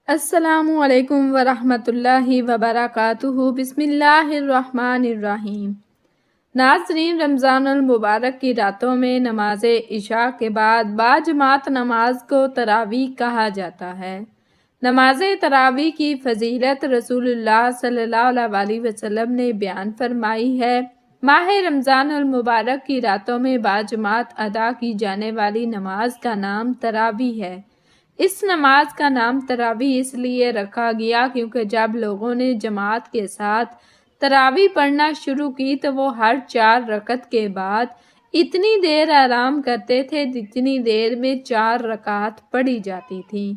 السلام علیکم ورحمۃ اللہ وبرکاتہ۔ بسم اللہ الرحمن الرحیم۔ ناظرین، رمضان المبارک کی راتوں میں نماز عشاء کے بعد باجماعت نماز کو تراویح کہا جاتا ہے۔ نماز تراویح کی فضیلت رسول اللہ صلی اللہ علیہ وسلم نے بیان فرمائی ہے۔ ماہ رمضان المبارک کی راتوں میں باجماعت ادا کی جانے والی نماز کا نام تراویح ہے۔ اس نماز کا نام تراویح اس لیے رکھا گیا کیونکہ جب لوگوں نے جماعت کے ساتھ تراویح پڑھنا شروع کی تو وہ ہر 4 رکعت کے بعد اتنی دیر آرام کرتے تھے جتنی دیر میں 4 رکعت پڑھی جاتی تھی،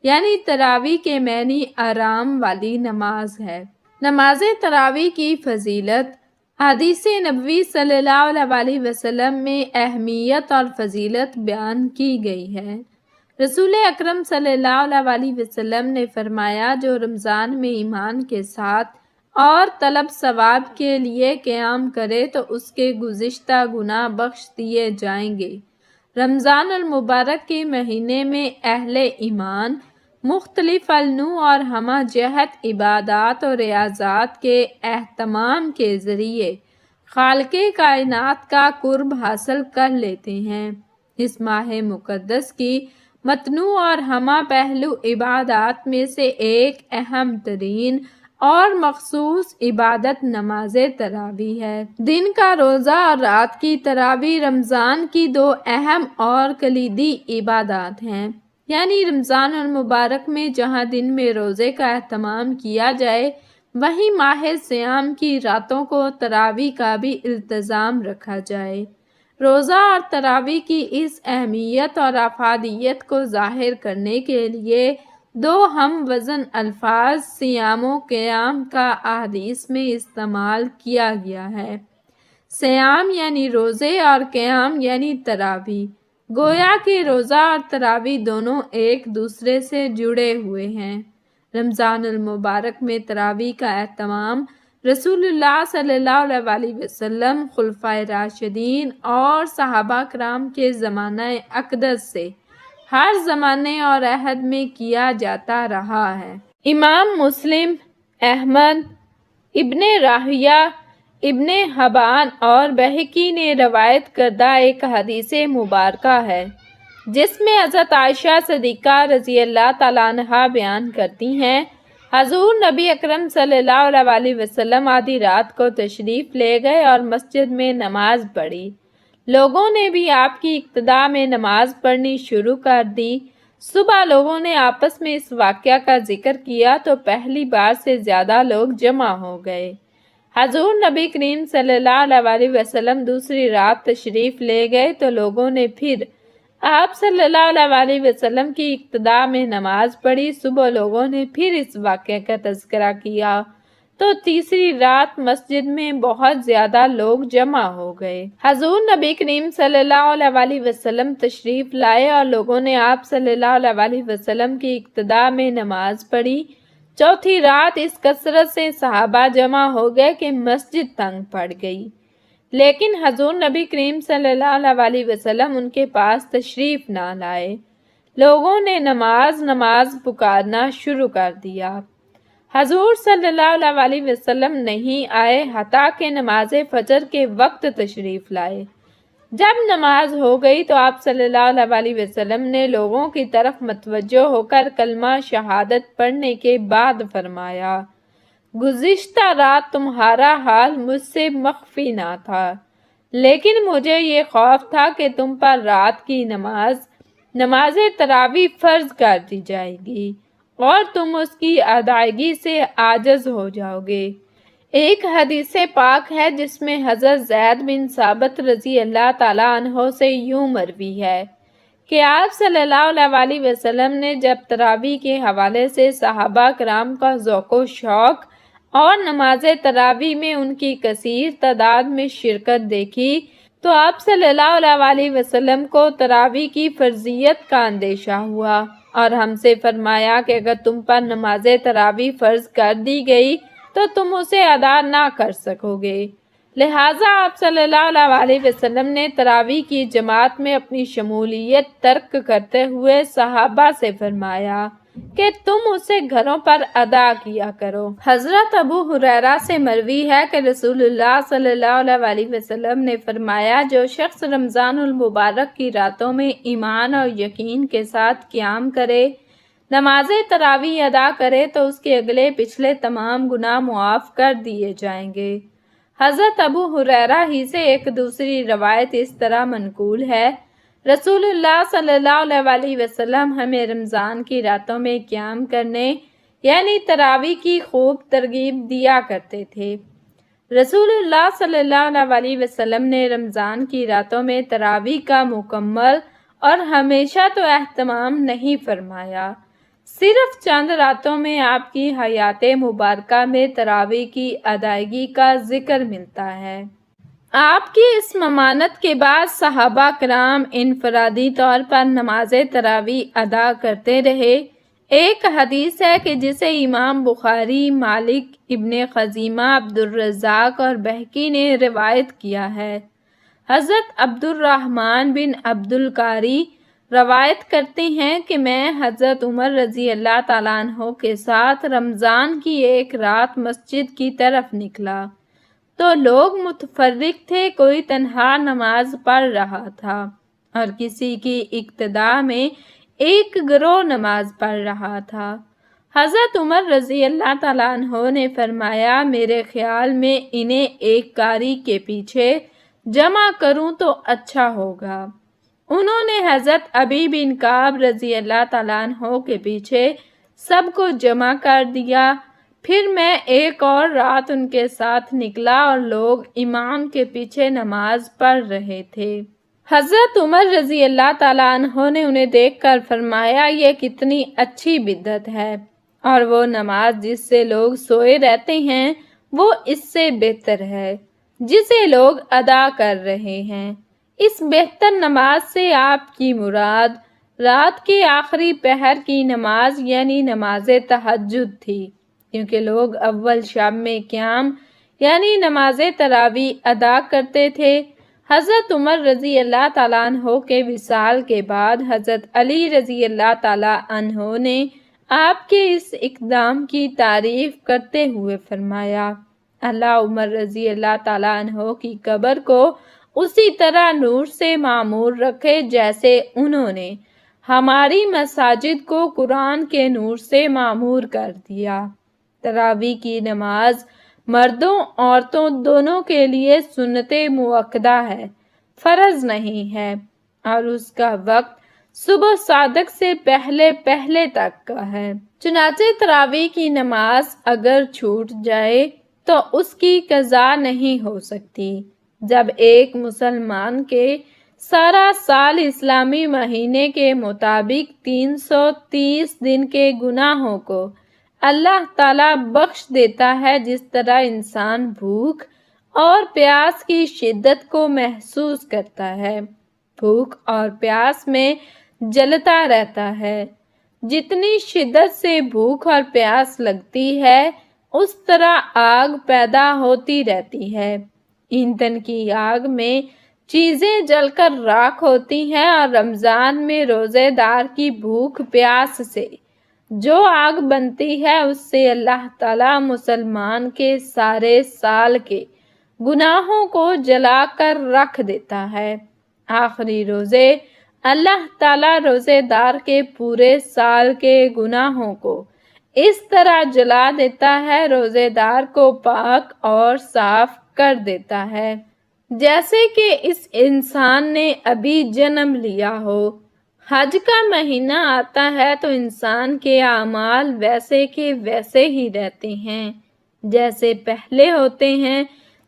یعنی تراویح کے معنی آرام والی نماز ہے۔ نماز تراویح کی فضیلت حدیث نبوی صلی اللہ علیہ وسلم میں اہمیت اور فضیلت بیان کی گئی ہے۔ رسول اکرم صلی اللہ علیہ وسلم نے فرمایا، جو رمضان میں ایمان کے ساتھ اور طلب ثواب کے لیے قیام کرے تو اس کے گزشتہ گناہ بخش دیے جائیں گے۔ رمضان المبارک کے مہینے میں اہل ایمان مختلف النوع اور ہمہ جہت عبادات اور ریاضات کے اہتمام کے ذریعے خالق کائنات کا قرب حاصل کر لیتے ہیں۔ اس ماہ مقدس کی متنوع اور ہمہ پہلو عبادات میں سے ایک اہم ترین اور مخصوص عبادت نماز تراویح ہے۔ دن کا روزہ اور رات کی تراویح رمضان کی 2 اہم اور کلیدی عبادات ہیں، یعنی رمضان المبارک میں جہاں دن میں روزے کا اہتمام کیا جائے، وہیں ماہ سیام کی راتوں کو تراویح کا بھی التزام رکھا جائے۔ روزہ اور تراویح کی اس اہمیت اور افادیت کو ظاہر کرنے کے لیے 2 ہم وزن الفاظ صیام و قیام کا احادیث میں استعمال کیا گیا ہے۔ صیام یعنی روزے اور قیام یعنی تراویح، گویا کہ روزہ اور تراویح دونوں ایک دوسرے سے جڑے ہوئے ہیں۔ رمضان المبارک میں تراویح کا اہتمام رسول اللہ صلی اللہ علیہ وسلم، خلفائے راشدین اور صحابہ کرام کے زمانہ اقدس سے ہر زمانے اور عہد میں کیا جاتا رہا ہے۔ امام مسلم، احمد، ابن راہویہ، ابن حبان اور بہقی نے روایت کردہ ایک حدیث مبارکہ ہے جس میں حضرت عائشہ صدیقہ رضی اللہ تعالیٰ عنہا بیان کرتی ہیں، حضور نبی اکرم صلی اللہ علیہ وسلم آدھی رات کو تشریف لے گئے اور مسجد میں نماز پڑھی۔ لوگوں نے بھی آپ کی اقتداء میں نماز پڑھنی شروع کر دی۔ صبح لوگوں نے آپس میں اس واقعہ کا ذکر کیا تو پہلی بار سے زیادہ لوگ جمع ہو گئے۔ حضور نبی کریم صلی اللہ علیہ وسلم دوسری رات تشریف لے گئے تو لوگوں نے پھر آپ صلی اللہ علیہ وسلم کی اقتداء میں نماز پڑھی۔ صبح لوگوں نے پھر اس واقعے کا تذکرہ کیا تو تیسری رات مسجد میں بہت زیادہ لوگ جمع ہو گئے۔ حضور نبی کریم صلی اللہ علیہ وسلم تشریف لائے اور لوگوں نے آپ صلی اللہ علیہ وسلم کی اقتداء میں نماز پڑھی۔ چوتھی رات اس کثرت سے صحابہ جمع ہو گئے کہ مسجد تنگ پڑ گئی، لیکن حضور نبی کریم صلی اللہ علیہ وسلم ان کے پاس تشریف نہ لائے۔ لوگوں نے نماز پکارنا شروع کر دیا۔ حضور صلی اللہ علیہ وسلم نہیں آئے حتیٰ کہ نماز فجر کے وقت تشریف لائے۔ جب نماز ہو گئی تو آپ صلی اللہ علیہ وسلم نے لوگوں کی طرف متوجہ ہو کر کلمہ شہادت پڑھنے کے بعد فرمایا، گزشتہ رات تمہارا حال مجھ سے مخفی نہ تھا، لیکن مجھے یہ خوف تھا کہ تم پر رات کی نماز تراویح فرض کر دی جائے گی اور تم اس کی ادائیگی سے عاجز ہو جاؤ گے۔ ایک حدیث پاک ہے جس میں حضرت زید بن ثابت رضی اللہ تعالیٰ عنہ سے یوں مروی ہے کہ آپ صلی اللہ علیہ وسلم نے جب تراویح کے حوالے سے صحابہ کرام کا ذوق و شوق اور نماز تراویح میں ان کی کثیر تعداد میں شرکت دیکھی تو آپ صلی اللہ علیہ وسلم کو تراویح کی فرضیت کا اندیشہ ہوا اور ہم سے فرمایا کہ اگر تم پر نماز تراویح فرض کر دی گئی تو تم اسے ادا نہ کر سکو گے۔ لہٰذا آپ صلی اللہ علیہ وسلم نے تراویح کی جماعت میں اپنی شمولیت ترک کرتے ہوئے صحابہ سے فرمایا کہ تم اسے گھروں پر ادا کیا کرو۔ حضرت ابو ہریرہ سے مروی ہے کہ رسول اللہ صلی اللہ علیہ وسلم نے فرمایا، جو شخص رمضان المبارک کی راتوں میں ایمان اور یقین کے ساتھ قیام کرے، نماز تراویح ادا کرے تو اس کے اگلے پچھلے تمام گناہ معاف کر دیے جائیں گے۔ حضرت ابو ہریرہ ہی سے ایک دوسری روایت اس طرح منقول ہے، رسول اللہ صلی اللہ علیہ وسلم ہمیں رمضان کی راتوں میں قیام کرنے یعنی تراویح کی خوب ترغیب دیا کرتے تھے۔ رسول اللہ صلی اللہ علیہ وسلم نے رمضان کی راتوں میں تراویح کا مکمل اور ہمیشہ تو اہتمام نہیں فرمایا، صرف چند راتوں میں آپ کی حیات مبارکہ میں تراویح کی ادائیگی کا ذکر ملتا ہے۔ آپ کی اس ممانت کے بعد صحابہ کرام انفرادی طور پر نماز تراویح ادا کرتے رہے۔ ایک حدیث ہے کہ جسے امام بخاری، مالک ابن خزیمہ، عبدالرزاق اور بہقی نے روایت کیا ہے۔ حضرت عبد الرحمن بن عبدالقاری روایت کرتے ہیں کہ میں حضرت عمر رضی اللہ تعالیٰ عنہ کے ساتھ رمضان کی ایک رات مسجد کی طرف نکلا تو لوگ متفرق تھے، کوئی تنہا نماز پڑھ رہا تھا اور کسی کی اقتداء میں ایک گروہ نماز پڑھ رہا تھا۔ حضرت عمر رضی اللہ تعالیٰ عنہ نے فرمایا، میرے خیال میں انہیں ایک قاری کے پیچھے جمع کروں تو اچھا ہوگا۔ انہوں نے حضرت ابی بن کعب رضی اللہ تعالیٰ عنہ کے پیچھے سب کو جمع کر دیا۔ پھر میں ایک اور رات ان کے ساتھ نکلا اور لوگ امام کے پیچھے نماز پڑھ رہے تھے۔ حضرت عمر رضی اللہ تعالیٰ عنہ نے انہیں دیکھ کر فرمایا، یہ کتنی اچھی بدعت ہے، اور وہ نماز جس سے لوگ سوئے رہتے ہیں وہ اس سے بہتر ہے جسے لوگ ادا کر رہے ہیں۔ اس بہتر نماز سے آپ کی مراد رات کے آخری پہر کی نماز یعنی نماز تہجد تھی، کیونکہ لوگ اول شب میں قیام یعنی نماز تراویح ادا کرتے تھے۔ حضرت عمر رضی اللہ تعالیٰ عنہ کے وصال کے بعد حضرت علی رضی اللہ تعالیٰ عنہ نے آپ کے اس اقدام کی تعریف کرتے ہوئے فرمایا، اللہ عمر رضی اللہ تعالیٰ عنہ کی قبر کو اسی طرح نور سے معمور رکھے جیسے انہوں نے ہماری مساجد کو قرآن کے نور سے معمور کر دیا۔ تراویح کی نماز مردوں عورتوں دونوں کے لیے سنت مؤکدہ ہے، فرض نہیں ہے، اور اس کا وقت صبح صادق سے پہلے تک کا ہے۔ چنانچہ تراویح کی نماز اگر چھوٹ جائے تو اس کی قضا نہیں ہو سکتی۔ جب ایک مسلمان کے سارا سال اسلامی مہینے کے مطابق 330 دن کے گناہوں کو اللہ تعالیٰ بخش دیتا ہے، جس طرح انسان بھوک اور پیاس کی شدت کو محسوس کرتا ہے، بھوک اور پیاس میں جلتا رہتا ہے، جتنی شدت سے بھوک اور پیاس لگتی ہے اس طرح آگ پیدا ہوتی رہتی ہے۔ ایندھن کی آگ میں چیزیں جل کر راکھ ہوتی ہیں، اور رمضان میں روزے دار کی بھوک پیاس سے جو آگ بنتی ہے اس سے اللہ تعالیٰ مسلمان کے سارے سال کے گناہوں کو جلا کر رکھ دیتا ہے۔ آخری روزے اللہ تعالیٰ روزے دار کے پورے سال کے گناہوں کو اس طرح جلا دیتا ہے، روزے دار کو پاک اور صاف کر دیتا ہے جیسے کہ اس انسان نے ابھی جنم لیا ہو۔ حج کا مہینہ آتا ہے تو انسان کے اعمال ویسے کے ویسے ہی رہتے ہیں جیسے پہلے ہوتے ہیں۔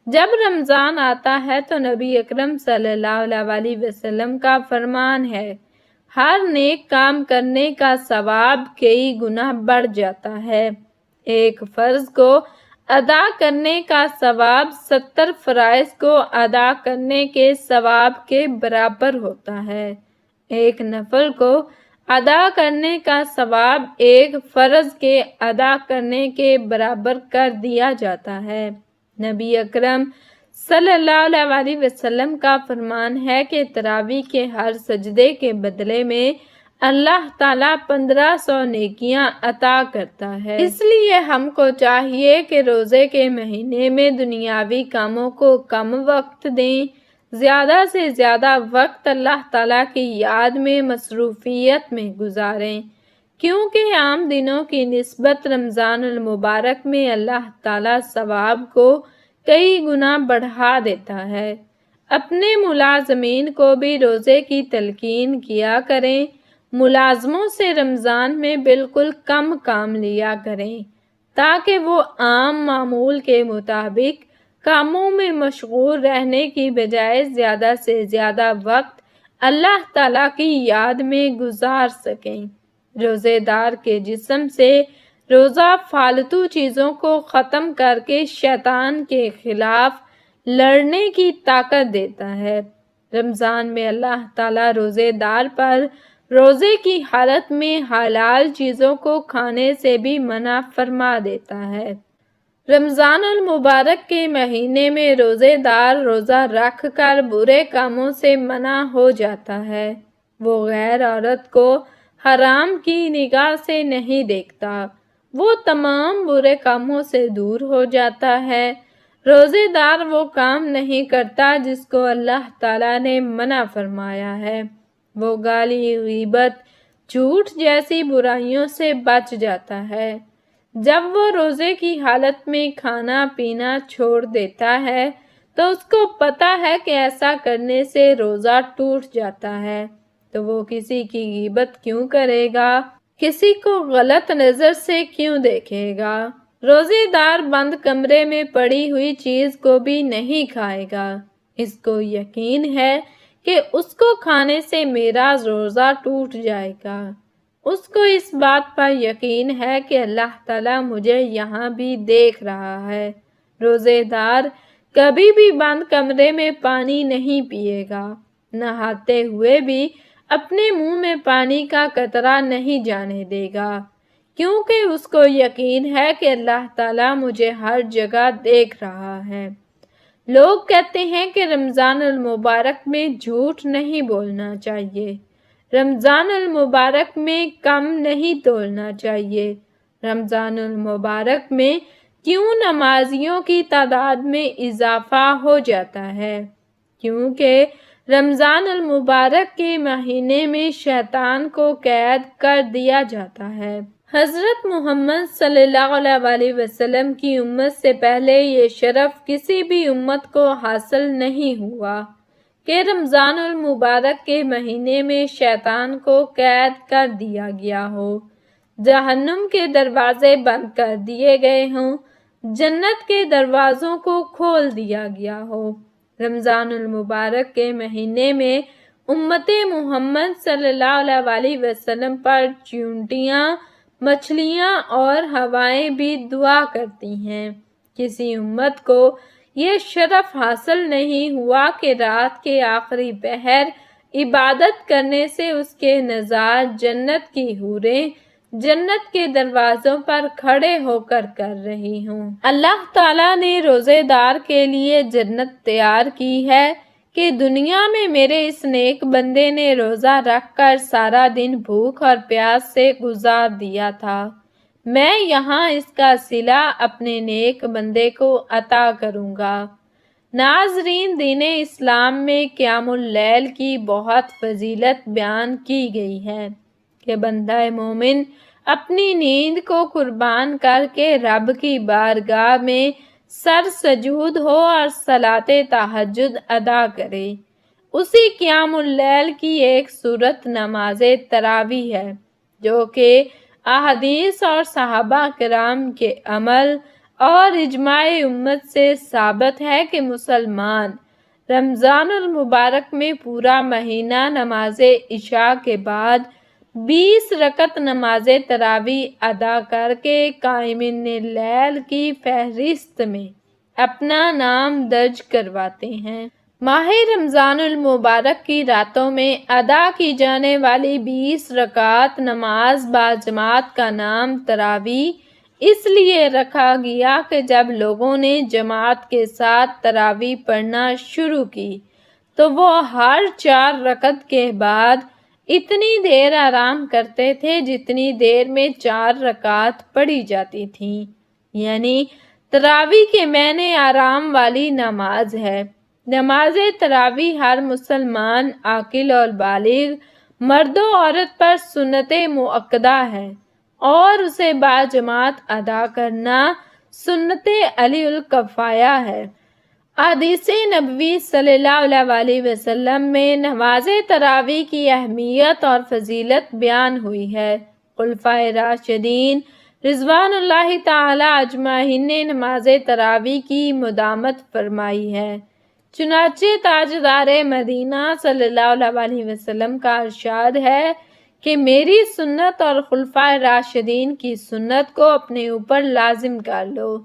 جب رمضان آتا ہے تو نبی اکرم صلی اللہ علیہ وسلم کا فرمان ہے، ہر نیک کام کرنے کا ثواب کئی گنا بڑھ جاتا ہے۔ ایک فرض کو ادا کرنے کا ثواب 70 فرائض کو ادا کرنے کے ثواب کے برابر ہوتا ہے۔ ایک نفل کو ادا کرنے کا ثواب ایک فرض کے ادا کرنے کے برابر کر دیا جاتا ہے۔ نبی اکرم صلی اللہ علیہ وسلم کا فرمان ہے کہ تراویح کے ہر سجدے کے بدلے میں اللہ تعالیٰ 1500 نیکیاں عطا کرتا ہے۔ اس لیے ہم کو چاہیے کہ روزے کے مہینے میں دنیاوی کاموں کو کم وقت دیں، زیادہ سے زیادہ وقت اللہ تعالیٰ کی یاد میں مصروفیت میں گزاریں، کیونکہ عام دنوں کی نسبت رمضان المبارک میں اللہ تعالیٰ ثواب کو کئی گنا بڑھا دیتا ہے۔ اپنے ملازمین کو بھی روزے کی تلقین کیا کریں، ملازموں سے رمضان میں بالکل کم کام لیا کریں تاکہ وہ عام معمول کے مطابق کاموں میں مشغول رہنے کی بجائے زیادہ سے زیادہ وقت اللہ تعالیٰ کی یاد میں گزار سکیں۔ روزے دار کے جسم سے روزہ فالتو چیزوں کو ختم کر کے شیطان کے خلاف لڑنے کی طاقت دیتا ہے۔ رمضان میں اللہ تعالیٰ روزے دار پر روزے کی حالت میں حلال چیزوں کو کھانے سے بھی منع فرما دیتا ہے۔ رمضان المبارک کے مہینے میں روزے دار روزہ رکھ کر برے کاموں سے منع ہو جاتا ہے۔ وہ غیر عورت کو حرام کی نگاہ سے نہیں دیکھتا، وہ تمام برے کاموں سے دور ہو جاتا ہے۔ روزے دار وہ کام نہیں کرتا جس کو اللہ تعالیٰ نے منع فرمایا ہے۔ وہ گالی، غیبت، جھوٹ جیسی برائیوں سے بچ جاتا ہے۔ جب وہ روزے کی حالت میں کھانا پینا چھوڑ دیتا ہے تو اس کو پتہ ہے کہ ایسا کرنے سے روزہ ٹوٹ جاتا ہے، تو وہ کسی کی غیبت کیوں کرے گا، کسی کو غلط نظر سے کیوں دیکھے گا۔ روزے دار بند کمرے میں پڑی ہوئی چیز کو بھی نہیں کھائے گا۔ اس کو یقین ہے کہ اس کو کھانے سے میرا روزہ ٹوٹ جائے گا۔ اس کو اس بات پر یقین ہے کہ اللہ تعالیٰ مجھے یہاں بھی دیکھ رہا ہے۔ روزے دار کبھی بھی بند کمرے میں پانی نہیں پیے گا، نہاتے ہوئے بھی اپنے منہ میں پانی کا قطرہ نہیں جانے دے گا، کیونکہ اس کو یقین ہے کہ اللہ تعالیٰ مجھے ہر جگہ دیکھ رہا ہے۔ لوگ کہتے ہیں کہ رمضان المبارک میں جھوٹ نہیں بولنا چاہیے، رمضان المبارک میں کم نہیں تولنا چاہیے، رمضان المبارک میں کیوں نمازیوں کی تعداد میں اضافہ ہو جاتا ہے؟ کیونکہ رمضان المبارک کے مہینے میں شیطان کو قید کر دیا جاتا ہے۔ حضرت محمد صلی اللہ علیہ وسلم کی امت سے پہلے یہ شرف کسی بھی امت کو حاصل نہیں ہوا کہ رمضان المبارک کے مہینے میں شیطان کو قید کر دیا گیا ہو، جہنم کے دروازے بند کر دیے گئے ہوں، جنت کے دروازوں کو کھول دیا گیا ہو۔ رمضان المبارک کے مہینے میں امت محمد صلی اللہ علیہ وسلم پر چیونٹیاں، مچھلیاں اور ہوائیں بھی دعا کرتی ہیں۔ کسی امت کو یہ شرف حاصل نہیں ہوا کہ رات کے آخری پہر عبادت کرنے سے اس کے نظار جنت کی حوریں جنت کے دروازوں پر کھڑے ہو کر رہی ہوں۔ اللہ تعالیٰ نے روزے دار کے لیے جنت تیار کی ہے کہ دنیا میں میرے اس نیک بندے نے روزہ رکھ کر سارا دن بھوک اور پیاس سے گزار دیا تھا، میں یہاں اس کا صلہ اپنے نیک بندے کو عطا کروں گا۔ ناظرین، دین اسلام میں قیام اللیل کی بہت فضیلت بیان کی گئی ہے کہ بندہ مومن اپنی نیند کو قربان کر کے رب کی بارگاہ میں سر سجود ہو اور صلاۃ تہجد ادا کرے۔ اسی قیام اللیل کی ایک صورت نماز تراویح ہے، جو کہ احادیث اور صحابہ کرام کے عمل اور اجماع امت سے ثابت ہے کہ مسلمان رمضان المبارک میں پورا مہینہ نماز عشاء کے بعد 20 رکعت نماز تراویح ادا کر کے قائمین اللیل کی فہرست میں اپنا نام درج کرواتے ہیں۔ ماہ رمضان المبارک کی راتوں میں ادا کی جانے والی 20 رکعت نماز باجماعت کا نام تراویح اس لیے رکھا گیا کہ جب لوگوں نے جماعت کے ساتھ تراویح پڑھنا شروع کی تو وہ ہر 4 رکعت کے بعد اتنی دیر آرام کرتے تھے جتنی دیر میں 4 رکعت پڑھی جاتی تھیں، یعنی تراویح کے معنی آرام والی نماز ہے۔ نماز تراویح ہر مسلمان عاقل اور بالغ مرد و عورت پر سنت مؤکدہ ہے اور اسے باجماعت ادا کرنا سنت علی الکفایہ ہے۔ احادیث نبوی صلی اللہ علیہ وسلم میں نماز تراویح کی اہمیت اور فضیلت بیان ہوئی ہے۔ خلفائے راشدین رضوان اللہ تعالی اجمعین نے نماز تراویح کی مدامت فرمائی ہے۔ چنانچہ تاجدار مدینہ صلی اللہ علیہ وسلم کا ارشاد ہے کہ میری سنت اور خلفائے راشدین کی سنت کو اپنے اوپر لازم کر لو۔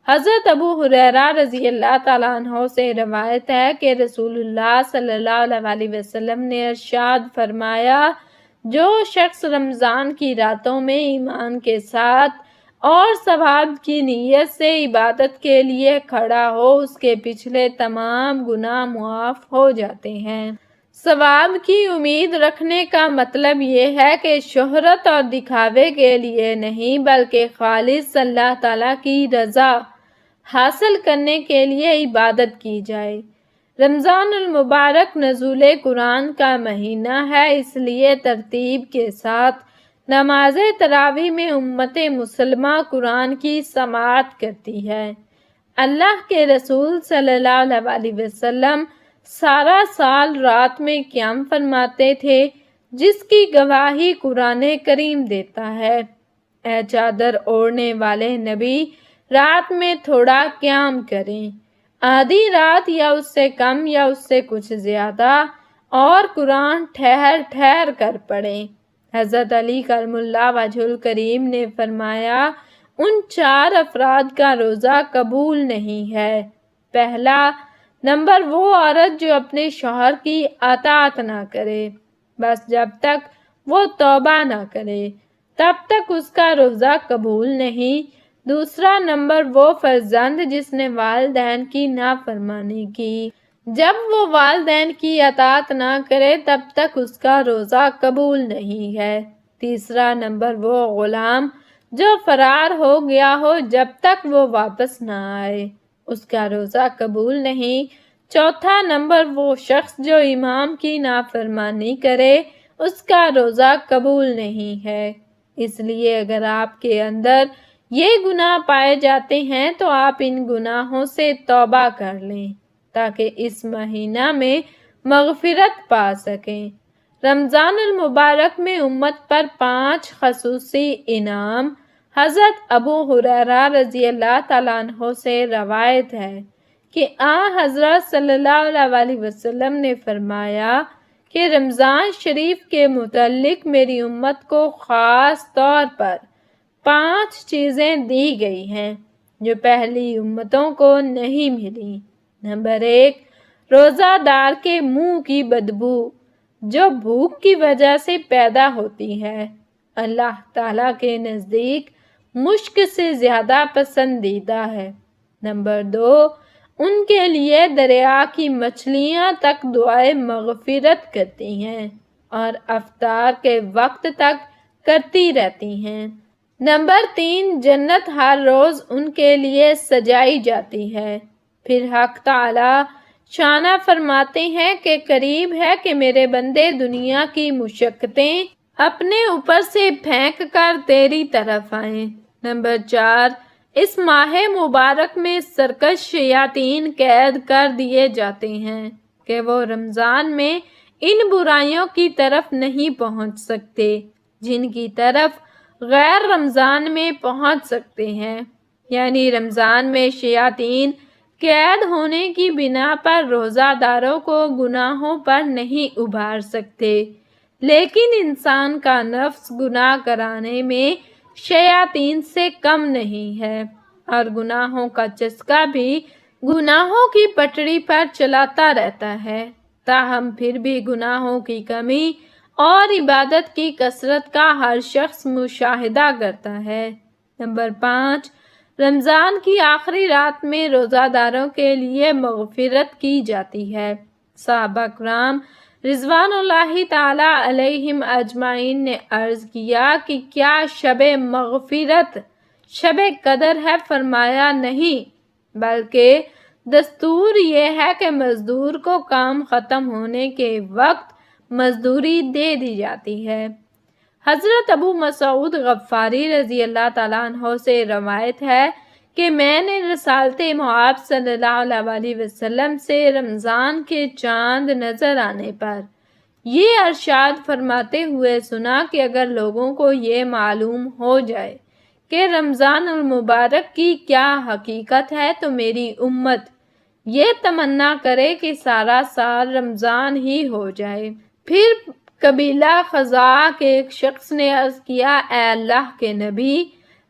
حضرت ابو ہریرہ رضی اللہ تعالیٰ عنہ سے روایت ہے کہ رسول اللہ صلی اللہ علیہ وسلم نے ارشاد فرمایا، جو شخص رمضان کی راتوں میں ایمان کے ساتھ اور ثواب کی نیت سے عبادت کے لیے کھڑا ہو، اس کے پچھلے تمام گناہ معاف ہو جاتے ہیں۔ ثواب کی امید رکھنے کا مطلب یہ ہے کہ شہرت اور دکھاوے کے لیے نہیں بلکہ خالص اللہ تعالیٰ کی رضا حاصل کرنے کے لیے عبادت کی جائے۔ رمضان المبارک نزول قرآن کا مہینہ ہے، اس لیے ترتیب کے ساتھ نماز تراویح میں امت مسلمہ قرآن کی سماعت کرتی ہے۔ اللہ کے رسول صلی اللہ علیہ وسلم سارا سال رات میں قیام فرماتے تھے، جس کی گواہی قرآن کریم دیتا ہے۔ اے چادر اوڑھنے والے نبی، رات میں تھوڑا قیام کریں، آدھی رات یا اس سے کم یا اس سے کچھ زیادہ، اور قرآن ٹھہر ٹھہر کر پڑھیں۔ حضرت علی کرم اللہ وجہہ الکریم نے فرمایا، ان 4 افراد کا روزہ قبول نہیں ہے۔ پہلا نمبر وہ عورت جو اپنے شوہر کی اطاعت نہ کرے، بس جب تک وہ توبہ نہ کرے تب تک اس کا روزہ قبول نہیں۔ دوسرا نمبر وہ فرزند جس نے والدین کی نافرمانی کی، جب وہ والدین کی اطاعت نہ کرے تب تک اس کا روزہ قبول نہیں ہے۔ تیسرا نمبر وہ غلام جو فرار ہو گیا ہو، جب تک وہ واپس نہ آئے، اس کا روزہ قبول نہیں۔ چوتھا نمبر وہ شخص جو امام کی نافرمانی کرے، اس کا روزہ قبول نہیں ہے۔ اس لیے اگر آپ کے اندر یہ گناہ پائے جاتے ہیں تو آپ ان گناہوں سے توبہ کر لیں تاکہ اس مہینہ میں مغفرت پا سکیں۔ رمضان المبارک میں امت پر 5 خصوصی انعام۔ حضرت ابو ہریرہ رضی اللہ تعالیٰ عنہ سے روایت ہے کہ حضرت صلی اللہ علیہ وسلم نے فرمایا کہ رمضان شریف کے متعلق میری امت کو خاص طور پر 5 چیزیں دی گئی ہیں جو پہلی امتوں کو نہیں ملی۔ نمبر 1، روزہ دار کے منہ کی بدبو جو بھوک کی وجہ سے پیدا ہوتی ہے، اللہ تعالیٰ کے نزدیک مشک سے زیادہ پسندیدہ ہے۔ نمبر 2، ان کے لیے دریا کی مچھلیاں تک دعائے مغفرت کرتی ہیں اور افطار کے وقت تک کرتی رہتی ہیں۔ نمبر 3، جنت ہر روز ان کے لیے سجائی جاتی ہے۔ پھر حق تعالیٰ شانہ فرماتے ہیں کہ قریب ہے کہ میرے بندے دنیا کی مشقتیں اپنے اوپر سے پھینک کر تیری طرف آئیں۔ نمبر 4، اس ماہ مبارک میں سرکش شیاطین قید کر دیے جاتے ہیں کہ وہ رمضان میں ان برائیوں کی طرف نہیں پہنچ سکتے جن کی طرف غیر رمضان میں پہنچ سکتے ہیں۔ یعنی رمضان میں شیاطین قید ہونے کی بنا پر روزہ داروں کو گناہوں پر نہیں ابھار سکتے، لیکن انسان کا نفس گناہ کرانے میں شیاطین سے کم نہیں ہے اور گناہوں کا چسکا بھی گناہوں کی پٹڑی پر چلاتا رہتا ہے، تاہم پھر بھی گناہوں کی کمی اور عبادت کی کثرت کا ہر شخص مشاہدہ کرتا ہے۔ نمبر 5، رمضان کی آخری رات میں روزہ داروں کے لیے مغفرت کی جاتی ہے۔ صحابہ کرام رضوان اللہ تعالی علیہم اجمعین نے عرض کیا کہ کیا شب مغفرت شب قدر ہے؟ فرمایا نہیں، بلکہ دستور یہ ہے کہ مزدور کو کام ختم ہونے کے وقت مزدوری دے دی جاتی ہے۔ حضرت ابو مسعود غفاری رضی اللہ تعالیٰ عنہ سے روایت ہے کہ میں نے رسالت مآب صلی اللہ علیہ وسلم سے رمضان کے چاند نظر آنے پر یہ ارشاد فرماتے ہوئے سنا کہ اگر لوگوں کو یہ معلوم ہو جائے کہ رمضان المبارک کی کیا حقیقت ہے تو میری امت یہ تمنا کرے کہ سارا سال رمضان ہی ہو جائے۔ پھر قبیلہ خزاعہ کے ایک شخص نے عرض کیا، اے اللہ کے نبی،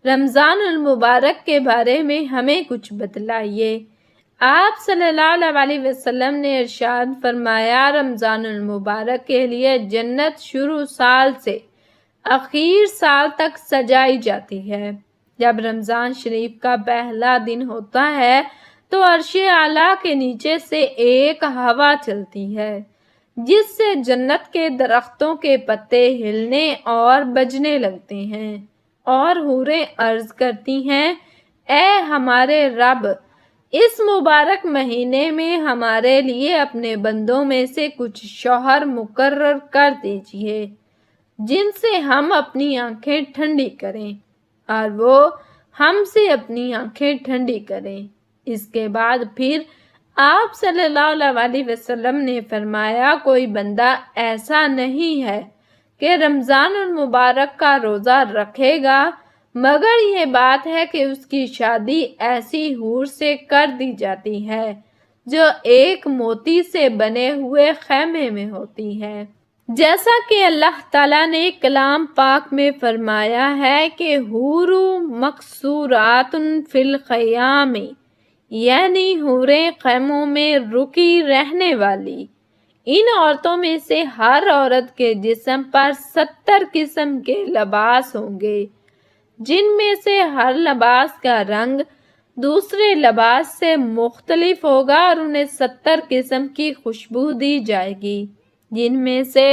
رمضان المبارک کے بارے میں ہمیں کچھ بتلائیے۔ آپ صلی اللہ علیہ وسلم نے ارشاد فرمایا، رمضان المبارک کے لیے جنت شروع سال سے آخر سال تک سجائی جاتی ہے۔ جب رمضان شریف کا پہلا دن ہوتا ہے تو عرش اعلیٰ کے نیچے سے ایک ہوا چلتی ہے جس سے جنت کے درختوں کے پتے ہلنے اور بجنے لگتے ہیں، اور حوریں عرض کرتی ہیں، اے ہمارے رب، اس مبارک مہینے میں ہمارے لیے اپنے بندوں میں سے کچھ شوہر مقرر کر دیجیے جن سے ہم اپنی آنکھیں ٹھنڈی کریں اور وہ ہم سے اپنی آنکھیں ٹھنڈی کریں۔ اس کے بعد پھر آپ صلی اللہ علیہ وسلم نے فرمایا، کوئی بندہ ایسا نہیں ہے کہ رمضان المبارک کا روزہ رکھے گا مگر یہ بات ہے کہ اس کی شادی ایسی حور سے کر دی جاتی ہے جو ایک موتی سے بنے ہوئے خیمے میں ہوتی ہے، جیسا کہ اللہ تعالیٰ نے کلام پاک میں فرمایا ہے کہ حور مقصورات فی الخیام، یعنی حوریں خیموں میں رکی رہنے والی۔ ان عورتوں میں سے ہر عورت کے جسم پر 70 قسم کے لباس ہوں گے، جن میں سے ہر لباس کا رنگ دوسرے لباس سے مختلف ہوگا، اور انہیں 70 قسم کی خوشبو دی جائے گی، جن میں سے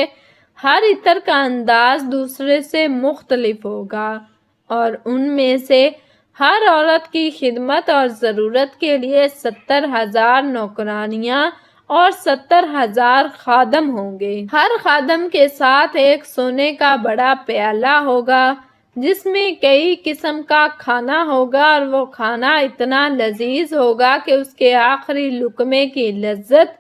ہر عطر کا انداز دوسرے سے مختلف ہوگا، اور ان میں سے ہر عورت کی خدمت اور ضرورت کے لیے 70,000 نوکرانیاں اور 70,000 خادم ہوں گے۔ ہر خادم کے ساتھ ایک سونے کا بڑا پیالہ ہوگا جس میں کئی قسم کا کھانا ہوگا، اور وہ کھانا اتنا لذیذ ہوگا کہ اس کے آخری لقمے کی لذت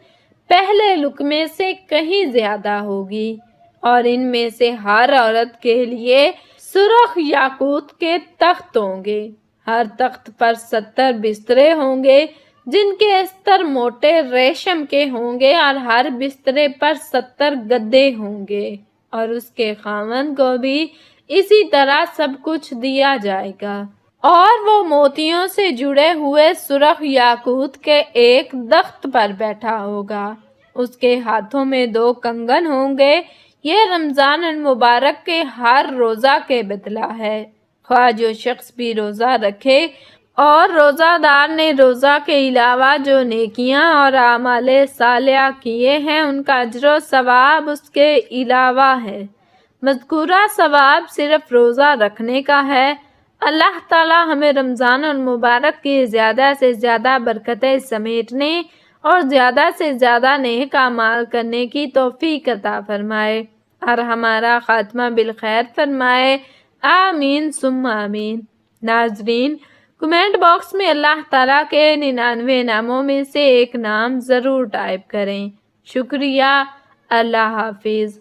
پہلے لقمے سے کہیں زیادہ ہوگی، اور ان میں سے ہر عورت کے لیے سرخ یاقوت کے تخت ہوں گے، ہر تخت پر 70 بسترے ہوں گے جن کے استر موٹے ریشم کے ہوں گے، اور ہر بسترے پر 70 گدے ہوں گے، اور اس کے خاوند کو بھی اسی طرح سب کچھ دیا جائے گا، اور وہ موتیوں سے جڑے ہوئے سرخ یاقوت کے ایک درخت پر بیٹھا ہوگا، اس کے ہاتھوں میں 2 کنگن ہوں گے۔ یہ رمضان المبارک کے ہر روزہ کے بدلہ ہے، خواہ جو شخص بھی روزہ رکھے اور روزہ دار نے روزہ کے علاوہ جو نیکیاں اور اعمال صالحہ کیے ہیں ان کا اجر و ثواب اس کے علاوہ ہے۔ مذکورہ ثواب صرف روزہ رکھنے کا ہے۔ اللہ تعالی ہمیں رمضان المبارک کی زیادہ سے زیادہ برکتیں سمیٹنے اور زیادہ سے زیادہ نیک اعمال کرنے کی توفیق عطا فرمائے اور ہمارا خاتمہ بالخیر فرمائے، آمین ثم آمین۔ ناظرین، کمنٹ باکس میں اللہ تعالیٰ کے 99 ناموں میں سے ایک نام ضرور ٹائپ کریں۔ شکریہ، اللہ حافظ۔